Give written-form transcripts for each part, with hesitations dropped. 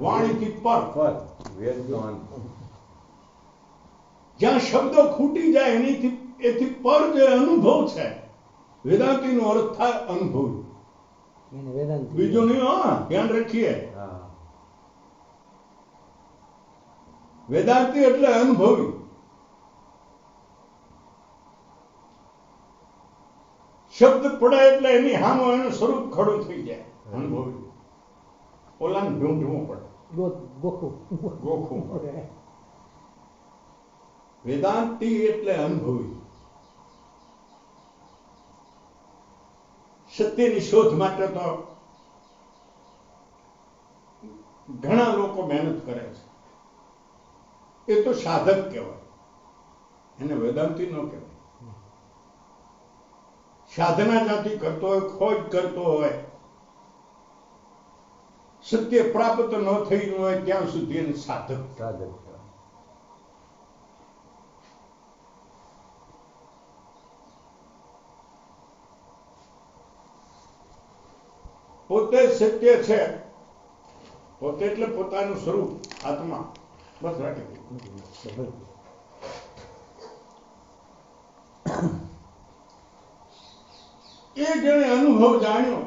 વાણીથી પર વેદનો અંત. જ્યાં શબ્દો ખૂટી જાય એથી પર જે અનુભવ છે વેદાંતિનો અર્થ થાય અનુભવ. બીજું નહીં. હા, ધ્યાન રાખીએ. હા. વેદાંતિ એટલે અનુભવી. શબ્દ પડે એટલે એની સામે એનું સ્વરૂપ ખડું થઈ જાય. અનુભવી. ઓલાને ઢૂંઢવું પડે, ગોખવું પડે. વેદાંતિ એટલે અનુભવી. સત્યની શોધ માટે તો ઘણા લોકો મહેનત કરે છે. એ તો સાધક કહેવાય, એને વેદાંતિ ન કહેવાય. સાધના જાતિ કરતો હોય, ખોજ કરતો હોય, સત્ય પ્રાપ્ત ન થયું હોય ત્યાં સુધી એને સાધક. પોતે સત્ય છે, પોતે એટલે પોતાનું સ્વરૂપ, આત્મા. બસ રાખી. એ જેને અનુભવ જાણ્યો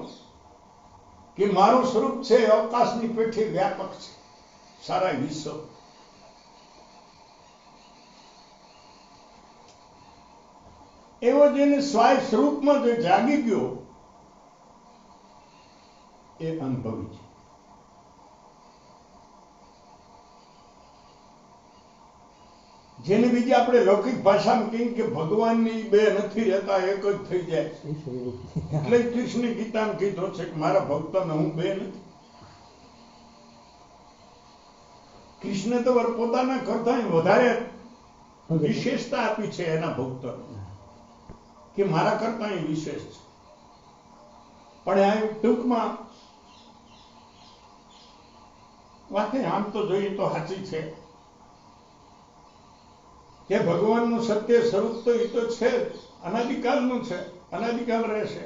કે મારું સ્વરૂપ છે અવકાશની પેઠે વ્યાપક છે, સારા વિશ્વ. એવો જેને સ્વાય સ્વરૂપમાં જે જાગી ગયો એ અનુભવી છે. જેને બીજી આપણે લૌકિક ભાષામાં કહીએ કે ભગવાનની બે નથી રહેતા, એક જ થઈ જાય. એટલે કૃષ્ણ ગીતામાં કીધો છે કે મારા ભક્તોને હું બે નથી. કૃષ્ણ તો પોતાના કરતા વધારે વિશેષતા આપી છે એના ભક્તોને કે મારા કરતા વિશેષ છે. પણ આ ટૂંકમાં વાત આમ તો જોઈએ તો સાચી છે કે ભગવાનનું સત્ય સ્વરૂપ તો એ તો છે જ, અનાદિકાળનું છે, અનાદિકાળ રહેશે.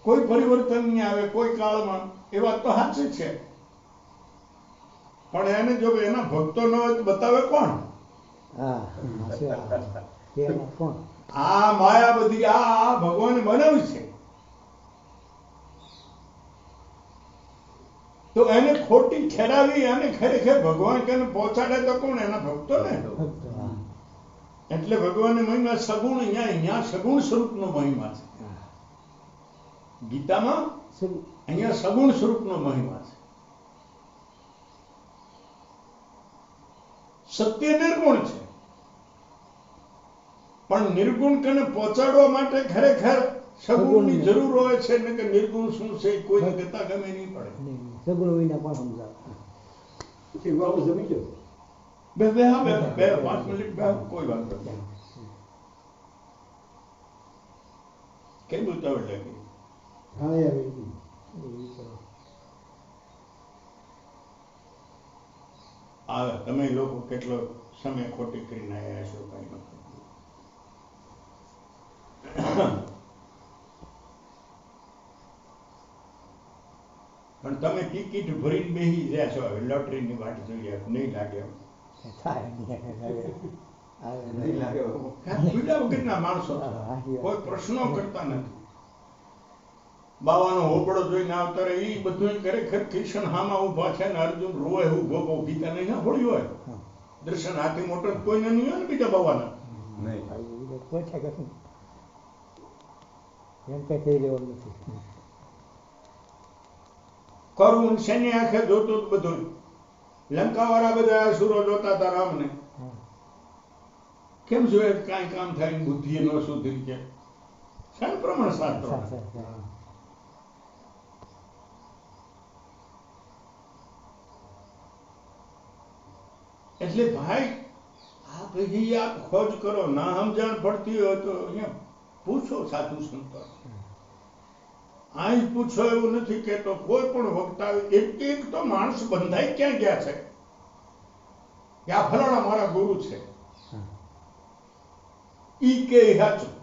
કોઈ પરિવર્તન નહીં આવે કોઈ કાળમાં. એ વાત તો સાચી છે. પણ એને જો એના ભક્તો ન હોય તો બતાવે કોણ? આ માયા બધી આ ભગવાને બનાવી છે. તો એને ખોટી ઠેરાવી અને ખરેખર ભગવાન કેને પહોંચાડે તો કોણ? એના ભક્તો ને. એટલે ભગવાનની મહિમા સગુણ, અહીંયા સગુણ સ્વરૂપનો મહિમા છે. ગીતામાં અહીંયા સગુણ સ્વરૂપનો મહિમા છે. સત્ય નિર્ગુણ છે, પણ નિર્ગુણ કને પહોંચાડવા માટે ખરેખર સગુણની જરૂર હોય છે. ને કે નિર્ગુણ શું છે કોઈને કહેતા ગમે નહીં પડે. સગુણ વિના પણ સમજાવે. બે 5 મિનિટ કોઈ વાત નથી. કઈ ઉતાવળ લાગી? તમે લોકો કેટલો સમય ખોટી કરીને આવ્યા છો કઈ નથી. પણ તમે ટિકિટ ભરીને બેસી ગયા છો, હવે લોટરીની વાટ જોઈએ નહીં લાગે. પીડા વગરના માણસો કોઈ પ્રશ્નો કરતા નથી. બાવાનો હોબળો જોઈને આવતા રહે. એ બધું ખરેખર કિશન હામાં ઉભા છે ને અર્જુન રોય ઉભો ગીતા નહીં હોળી હોય. દર્શન હાથી મોટો કોઈને નહીં હોય ને બીજા બાવાના. કરવું શેની આંખે જોતું બધું. લંકા વાળા બધા અસુરો જોતા હતા રામને. કેમ જોઈએ કાંઈ કામ થાય બુદ્ધિ ન સુધરી છે. શાન પ્રમાણ શાસ્ત્ર. એટલે ભાઈ આ બધી આપ ખોજ કરો. ના સમજણ પડતી હોય તો અહીંયા પૂછો સાધુ સંતો. અહીં પૂછો એવું નથી કેતો. કોઈ પણ વક્તા એક તો માણસ બંધાઈ ક્યાં ગયા છે કે આ ફલાણા મારા ગુરુ છે, ઈ કે સાચું,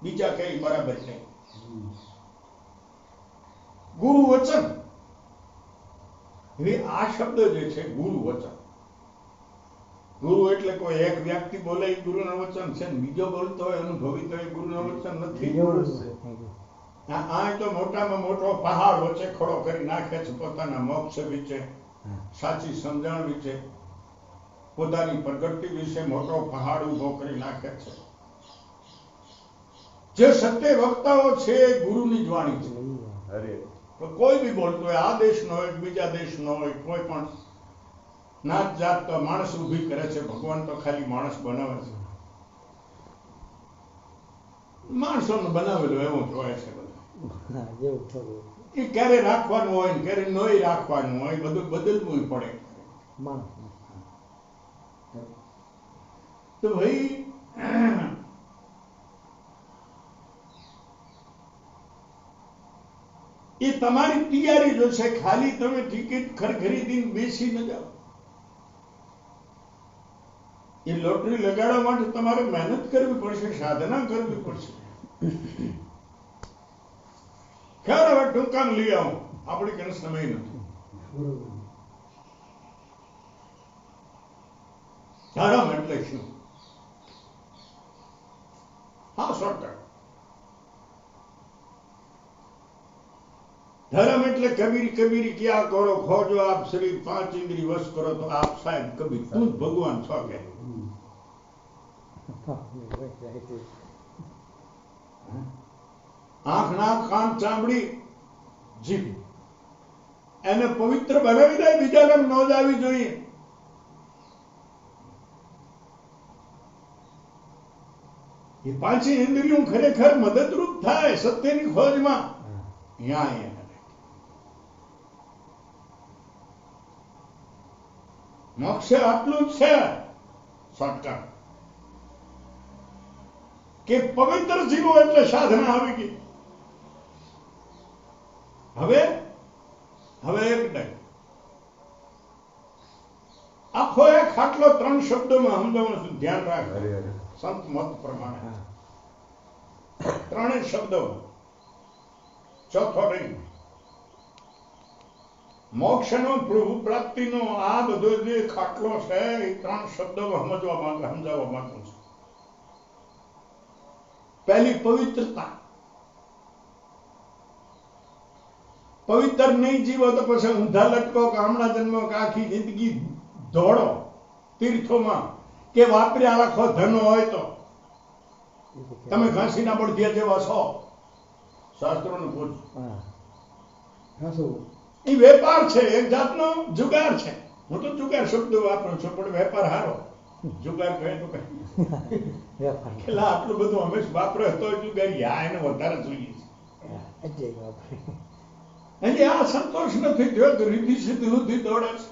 બીજા કઈ બરાબર નહીં. ગુરુ વચન. હવે આ શબ્દ જે છે ગુરુ વચન, ગુરુ એટલે કોઈ એક વ્યક્તિ બોલે એ ગુરુના વચન છે, બીજો બોલતો હોય અનુભવી તો એ ગુરુના વચન નથી. આ તો મોટામાં મોટો પહાડ વચ્ચે ખડો કરી નાખે છે પોતાના મોક્ષ વિશે, સાચી સમજણ વિશે, પોતાની પ્રગતિ વિશે મોટો પહાડ ઉભો કરી નાખે છે. જે સત્ય વક્તાઓ છે એ ગુરુની જ વાણી છે. તો કોઈ બી બોલતો હોય, આ દેશનો હોય બીજા દેશનો હોય, કોઈ પણ નાત જાત તો માણસ ઊભી કરે છે, ભગવાન તો ખાલી માણસ બનાવે છે. માણસોનું બનાવેલું એવું જ હોય છે બધું. એ ક્યારે રાખવાનું હોય ને ક્યારે નોય રાખવાનું હોય, બધું બદલવું પડે. તો ભાઈ એ તમારી તૈયારી જો છે, ખાલી તમે ટિકિટ ખરીદીને બેસી ન જાઓ. એ લોટરી લગાડવા માટે તમારે મહેનત કરવી પડશે, સાધના કરવી પડશે. ખેર હવે ટૂંકામ લઈ આવું, આપણી કને સમય નથી. ધર્મ એટલે શું? હા, શોર્ટકટ. ધર્મ એટલે કબીર કબીર ક્યાં કરો ખોજો આપ શરીર 5 ઇન્દ્રિય વશ કરો તો આપ સાહેબ કબીર, તું જ ભગવાન છો કે. આંખ, નાક, કાન, ચામડી, જીભ એને પવિત્ર બનાવી દે, બીજાને ન જ આવી જોઈએ. એ 5 ઇન્દ્રિયો ખરેખર મદદરૂપ થાય સત્યની ખોજમાં. મોક્ષ આટલું જ છે શોર્ટકટ, કે પવિત્ર જીવો એટલે સાધના આવી ગઈ. હવે એક નહીં, આખો એક ખાટલો 3 શબ્દોમાં સમજાવવાનું, ધ્યાન રાખ. સંત મત પ્રમાણે 3 શબ્દો, ચોથો નહીં. મોક્ષનો પ્રભુ પ્રાપ્તિનો આ બધો જે ખાટલો છે એ 3 શબ્દોમાં સમજાવવા માંગુ છું. પહેલી પવિત્રતા. પવિત્ર નહીં જીવો તો પછી ઊંધા લટકો કે હમણાં જન્મ કે આખી જિંદગી દોડો તીર્થોમાં કે વાપર્યા રાખો ધન હોય તો તમે ઘાસીના બળદિયા જેવા છો. શાસ્ત્રોનું પૂછ. એ વેપાર છે, એક જાતનો જુગાર છે. હું તો જુગાર શબ્દ વાપરું છું, પણ વેપાર હારો. જુગાર કહે તો કઈ ખેલા આટલું બધું હંમેશ વાપરે તો જુગારી, આ એને વધારે જોઈએ છે. હજી આ સંતોષ નથી થયો કે રીતિ સિદ્ધિ સુધી દોડે છે.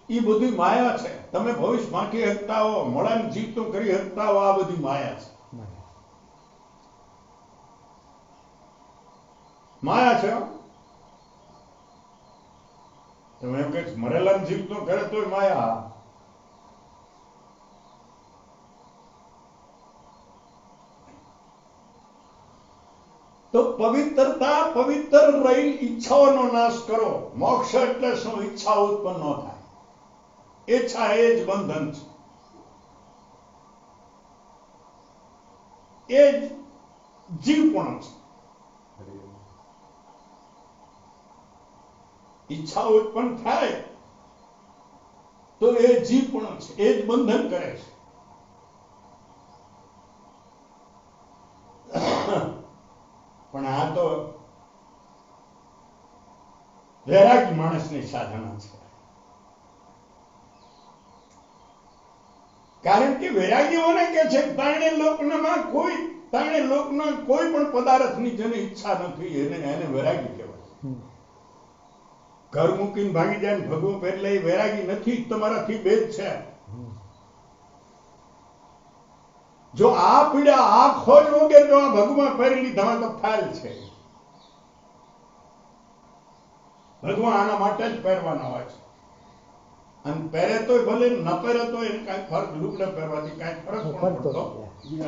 એ બધી માયા છે. તમે ભવિષ્ય માંકી શકતા હો, મોડાની જીત કરી શકતા હો, આ બધી માયા છે. માયા છે. તમે એમ કે મરેલા જીવ તો કરે તોય માયા. તો પવિત્રતા, પવિત્ર રહી ઈચ્છાઓનો નાશ કરો. મોક્ષ એટલે શું? ઈચ્છા ઉત્પન્ન ન થાય. ઈચ્છા એ જ બંધન છે, એ જ જીવપણું છે. ઈચ્છા ઉત્પન્ન થાય તો એ જીવપણું છે, એ જ બંધન કરે છે. પણ આ તો વૈરાગી માણસની સાધના છે. કારણ કે વૈરાગીઓને કે છે ત્રણે લોકમાં કોઈ પણ પદાર્થની જેને ઈચ્છા નથી એને વૈરાગી કહેવાય. ઘર મૂકીને ભાગી જાય ને ભગવો પહેરલે એ વૈરાગી નથી. તમારાથી ભેદ છે. જો આ પીડા આ ખોજ વગર જો આ ભગવાન પહેરી લીધા તો ફાઇલ છે. ભગવાન આના માટે જ પહેરવાના હોય છે. અને પહેરે તોય ભલે ન પહેરે તો એને કાંઈ ફરક, લુગડા પહેરવાથી કાંઈ ફરક પણ પડતો પડતો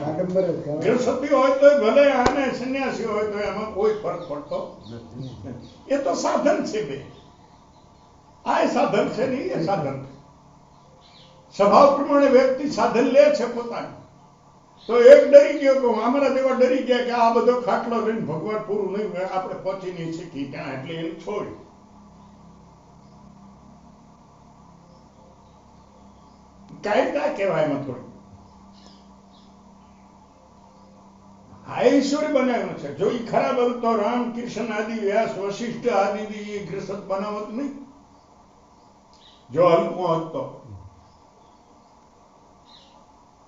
આડંબર જ કહેવાય. ગૃહસ્થી હોય તો ભલે અને સંન્યાસી હોય તો એમાં કોઈ ફરક પડતો નથી. એ તો સાધન છે બે. આ એ સાધન છે ને એ સાધન છે. સ્વભાવ પ્રમાણે વ્યક્તિ સાધન લે છે પોતાનું. તો એક ડરી ગયો કે અમારા જેવા ડરી ગયા કે આ બધો ખાટલો લઈને ભગવાન પૂરું નહીં હોય, આપણે પહોંચી નહીં શીખી ત્યાં, એટલે એને છોડ. કાયદા કહેવાય એમાં થોડી. આ ઈશ્વરે બનાવ્યું છે. જો એ ખરાબ હતું તો રામ કૃષ્ણ આદિ વ્યાસ વશિષ્ઠ આદિ એ ગ્રસત બનાવત નહીં. જો હલકો હતો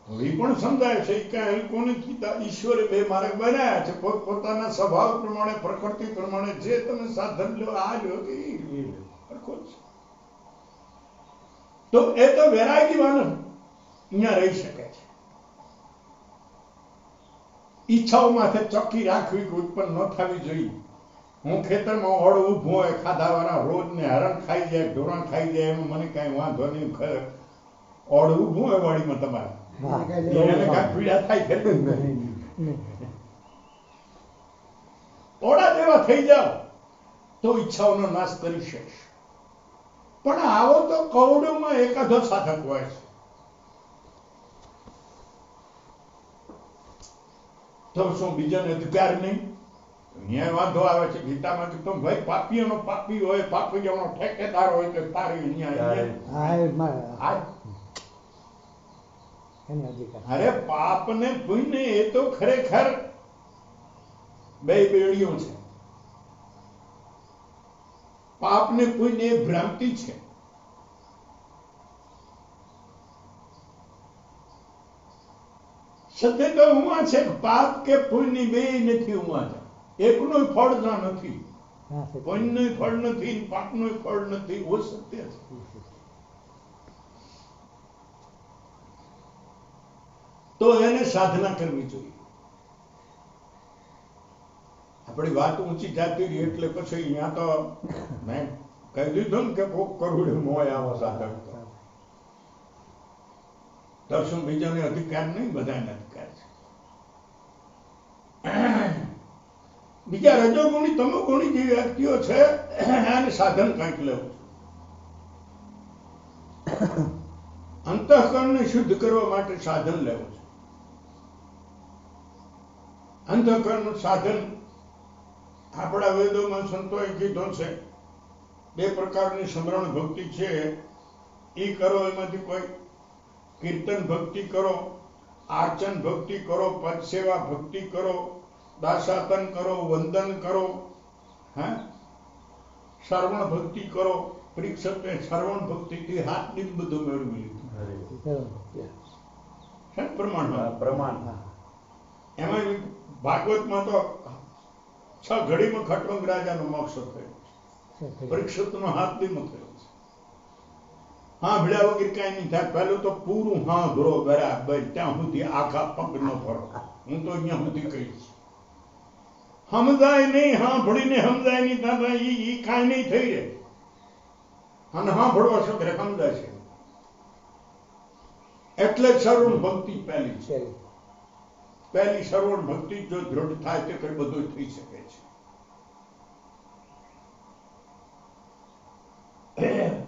તો એ પણ સમજાય છે કે હલકો નથી. ઈશ્વરે બે માર્ગ બનાવ્યા છે. પોતાના સ્વભાવ પ્રમાણે, પ્રકૃતિ પ્રમાણે જે તમે સાધન લો, આ લો કે એ સરખો જ છે. તો એ તો વૈરાગી માણસ અહીંયા રહી શકે છે. ઈચ્છાઓ માથે ચોખ્ખી રાખવી કે ઉત્પન્ન ન થવી જોઈએ. હું ખેતરમાં ઓળ ઊભું હોય, ખાધા વાળા રોજ ને હરણ ખાઈ જાય, ઢોરણ ખાઈ જાય, એમાં મને કાંઈ વાંધો નહીં. ઓળ ઊભું હોય વાડીમાં તમારે, એને કાંઈ પીડા થાય છે? ઓળા જેવા થઈ જાઓ તો ઈચ્છાઓનો નાશ કરી શકશે. પણ આવો તો કરોડોમાં એકાદો સાધક હોય છે. તો શું બીજાને અધિકાર નહીં? અહીંયા વાંધો આવે છે ગીતામાં કે તો ભાઈ પાપીઓનો પાપી હોય, પાપીઓનો ઠેકેદાર હોય તો તારી અહીંયા અરે પાપ ને પુણ્ય એ તો ખરેખર બે બેડીઓ છે. પાપ ને પુણ્ય એ ભ્રાંતિ છે. સત્ય તો ઉમા છે. પાપ કે પુણ્ય બે નથી ઉમા છે. એકનો ફળ ના નથી, પુણ્યનું ફળ નથી, પાપનું ફળ નથી. ઓ સત્ય છે. તો એને સાધના કરવી જોઈએ. આપણી વાત ઊંચી જાતી રહી એટલે પછી અહીંયા તો મેં કહી દીધું ને કે કોક કરોડ મોય આવો સાધક તો શું બીજાને અધિકાર નહીં? બધાને અધિકાર છે. બીજા રજોગુણી તમોગુણી જે વ્યક્તિઓ છે એને સાધન કંઈક લેવું છે. અંતઃકરણને શુદ્ધ કરવા માટે સાધન લેવું છે. અંતઃકરણ સાધન આપણા વેદોમાં સંતોએ કીધું છે. બે પ્રકારની સ્મરણ ભક્તિ છે. એ કરો, એમાંથી કોઈ કીર્તન ભક્તિ કરો, આર્ચન ભક્તિ કરો, પદ સેવા ભક્તિ કરો, દાસાતન કરો, વંદન કરો, હા, શ્રવણ ભક્તિ કરો. પરીક્ષકે શ્રવણ ભક્તિથી હાથ દીધ બધું મેળવી લીધું. પ્રમાણ એમાં ભાગવતમાં તો 6 ઘડીમાં ખટોંગ રાજાનો મોક્ષ થયો. પરીક્ષિતનો હાથ દીમાં થયો છે. હા, ભીડા વગર કઈ નહીં થાય. પહેલું તો પૂરું હા ધરો બરાબર, ત્યાં સુધી આખા પગ ન ફરો. હું તો અહીંયા સુધી કહીશ. સમજાય નહીં, હા ભળીને સમજાય નહીં, દાદા ઈ કાંઈ નહીં થઈ રહે. અને હા ભળવા છોકરે સમજાય છે. એટલે શ્રવણ ભક્તિ પહેલી છે. પહેલી શ્રવણ ભક્તિ જો દૃઢ થાય તો કઈ બધું થઈ શકે છે.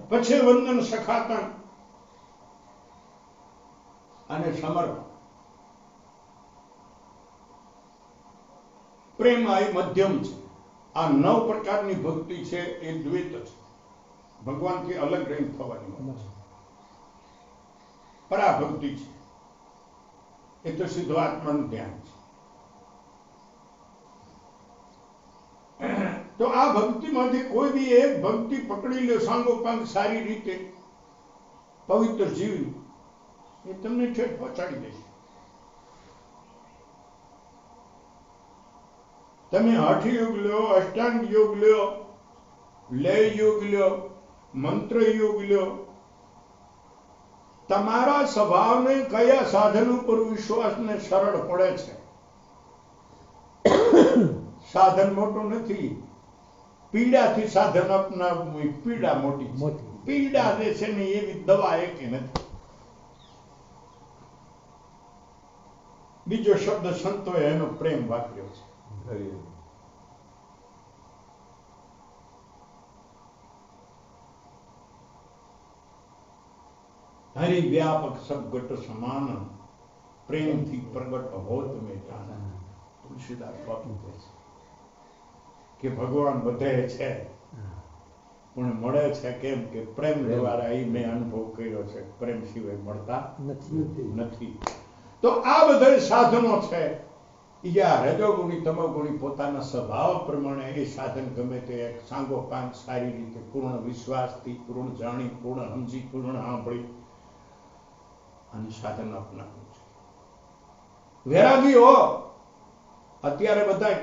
પછી વંદન, સખાતન અને સમર્પણ. પ્રેમ આ મધ્યમ છે. આ 9 પ્રકારની ભક્તિ છે એ દ્વૈત છે. ભગવાનથી અલગ રહીને થવાની વાત છે. પરાભક્તિ છે એ તો સીધું આત્માનું ધ્યાન છે. તો આ ભક્તિમાંથી કોઈ બી એક ભક્તિ પકડી લો સાંગોપાંગ સારી રીતે પવિત્ર જીવન, એ તમને ઠેઠ પહોંચાડી દેશે. તમે હઠ યોગ લ્યો, અષ્ટાંગ યોગ લ્યો, લય યોગ લ્યો, મંત્ર યોગ લ્યો, તમારા સ્વભાવને કયા સાધન ઉપર વિશ્વાસને સરળ પડે છે. સાધન મોટું નથી, પીડાથી સાધન અપનાવવું પીડા મોટી. પીડા જે છે ને એવી દવા એકે નથી. બીજો શબ્દ સંતોએ એનો પ્રેમ વાપર્યો છે. હરિ વ્યાપક સબગટ સમાન પ્રેમથી પ્રગટ હોત મેં જાન. તુલસીદાસ બાપુ કહે છે કે ભગવાન વધે છે પણ મળે છે કેમ કે પ્રેમ દ્વારા એ મેં અનુભવ કર્યો છે, પ્રેમ સિવાય મળતા નથી. તો આ બધા સાધનો છે યા રજોગુણી તમોગુણી પોતાના સ્વભાવ પ્રમાણે એ સાધન ગમે તે એક સાંગોપાંગ સારી રીતે પૂર્ણ વિશ્વાસથી, પૂર્ણ જાણી, પૂર્ણ સમજી, પૂર્ણ સાંભળી અને સાધન અપનાવવું છે. વૈરાગીઓ અત્યારે બધા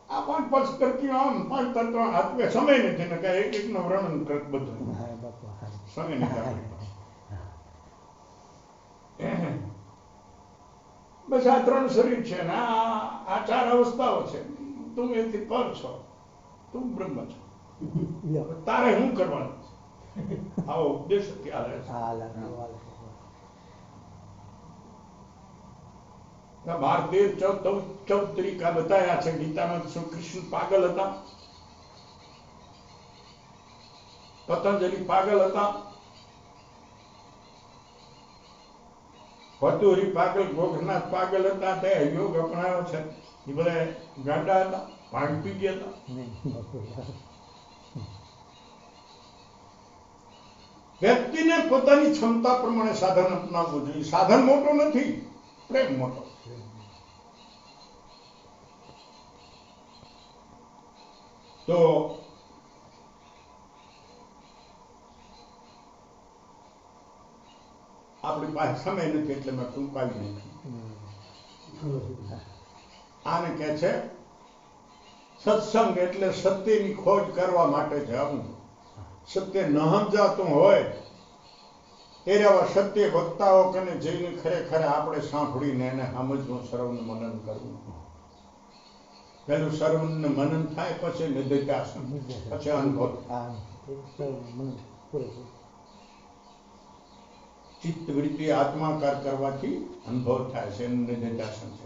આ 5 કરતી આમ 5 તત્વ આત્મે સમય નથી ને કઈ એક એકનો વર્ણન કર બધું સમય નથી. બસ આ 3 શરીર છે ને આ 4 અવસ્થાઓ છે. તું એથી પર છો, તું બ્રહ્મ છો, તારે શું કરવાનું છે? આવો ઉપદેશ ત્યારે છે. 12, 13, 14 તરીકા બતાવ્યા છે ગીતામાં. શું કૃષ્ણ પાગલ હતા? પતંજલિ પાગલ હતા? ભર્તૃહરિ પાગલ, ગોરખનાથ પાગલ હતા? તે યોગ અપનાવ્યો છે એ બધા ગાંડા હતા? ભાંગ પી ગયા હતા? વ્યક્તિને પોતાની ક્ષમતા પ્રમાણે સાધન અપનાવવું જોઈએ. સાધન મોટો નથી, પ્રેમ મોટો. તો આપણી પાસે સમય નથી એટલે મેં ટૂંકાવી નથી. આને કહે છે સત્સંગ એટલે સત્યની ખોજ કરવા માટે જવું. સત્ય ન સમજાતું હોય એવા સત્ય વક્તાઓ કને જઈને ખરેખર આપણે સાંભળીને એને સમજવું, શ્રવણ મનન કરવું. પેલું શ્રવણ મનન થાય પછી નિધિધ્યાસન, પછી અનુભવ. ચિત્ત વૃત્તિ આત્માકાર કરવાથી અનુભવ થાય છે, નિધિધ્યાસન છે.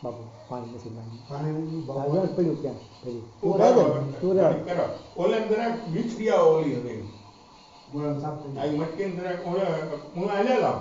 બાપુ પાણી નથી ઓલે જરાક વિછડિયા ઓલી હતી. આ મટકી જરાક હું આલેલા